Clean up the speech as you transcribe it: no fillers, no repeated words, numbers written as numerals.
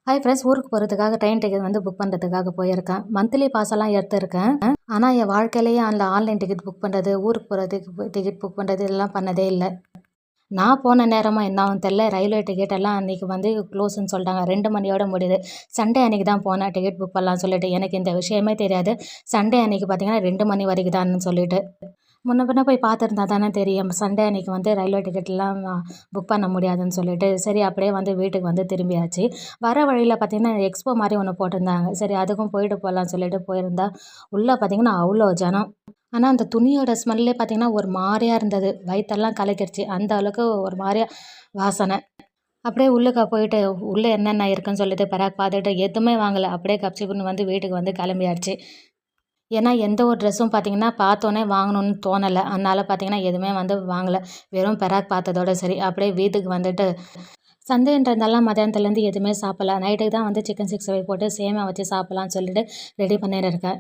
Hi friends, ஊருக்கு போகிறதுக்காக train ticket வந்து புக் பண்ணுறதுக்காக போயிருக்கேன். மந்த்லி பாஸ் எல்லாம் எடுத்திருக்கேன். ஆனால் என் வாழ்க்கையிலேயே அந்த ஆன்லைன் டிக்கெட் புக் பண்ணுறது, ஊருக்கு போகிறதுக்கு டிக்கெட் புக் பண்ணுறது இதெல்லாம் பண்ணதே இல்லை. நான் போன நேரமாக என்ன ஆகும் தெரில, ரயில்வே டிக்கெட் எல்லாம் அன்றைக்கி வந்து க்ளோஸ்ன்னு சொல்லிட்டாங்க. 2 மணியோட முடியுது. சண்டே அன்றைக்கி தான் போனேன் டிக்கெட் புக் பண்ணலாம்னு சொல்லிட்டு. எனக்கு இந்த விஷயமே தெரியாது. சண்டே அன்றைக்கி பார்த்தீங்கன்னா 2 மணி வரைக்கும் தான் சொல்லிட்டு. முன்ன பின்ன போய் பார்த்துருந்தா தானே தெரியும். சண்டே அன்றைக்கி வந்து ரயில்வே டிக்கெட்லாம் புக் பண்ண முடியாதுன்னு சொல்லிட்டு, சரி அப்படியே வந்து வீட்டுக்கு வந்து திரும்பியாச்சு. வர வழியில் பார்த்திங்கன்னா எக்ஸ்போ மாதிரி ஒன்று போட்டிருந்தாங்க. சரி அதுக்கும் போயிட்டு போகலான்னு சொல்லிட்டு போயிருந்தா, உள்ளே பார்த்திங்கன்னா அவ்வளோ ஜனம். ஆனால் அந்த துணியோட ஸ்மெல்லே பார்த்திங்கன்னா ஒரு மாதிரியாக இருந்தது. வயிற்றெல்லாம் கலக்கிடுச்சு. அந்த அளவுக்கு ஒரு மாதிரியா வாசனை. அப்படியே உள்ளுக்க போயிட்டு உள்ளே என்னென்ன இருக்குன்னு சொல்லிட்டு பிறகு பார்த்துட்டு எதுவுமே வாங்கலை. அப்படியே கப்சிப்புன்னு வந்து வீட்டுக்கு வந்து கிளம்பியாச்சு. ஏன்னா எந்த ஒரு ட்ரெஸ்ஸும் பார்த்திங்கன்னா பார்த்தோன்னே வாங்கணும்னு தோணலை. அதனால் பார்த்திங்கன்னா எதுவுமே வந்து வாங்கலை. வெறும் பெராக் பார்த்ததோட சரி. அப்படியே வீட்டுக்கு வந்துட்டு சண்டேன்றதால மதியானத்துலேருந்து எதுவுமே சாப்பிடல. நைட்டுக்கு தான் வந்து சிக்கன் 65 போட்டு சேமியா வச்சு சாப்பிட்லான்னு சொல்லிட்டு ரெடி பண்ணிட்டு இருக்கேன்.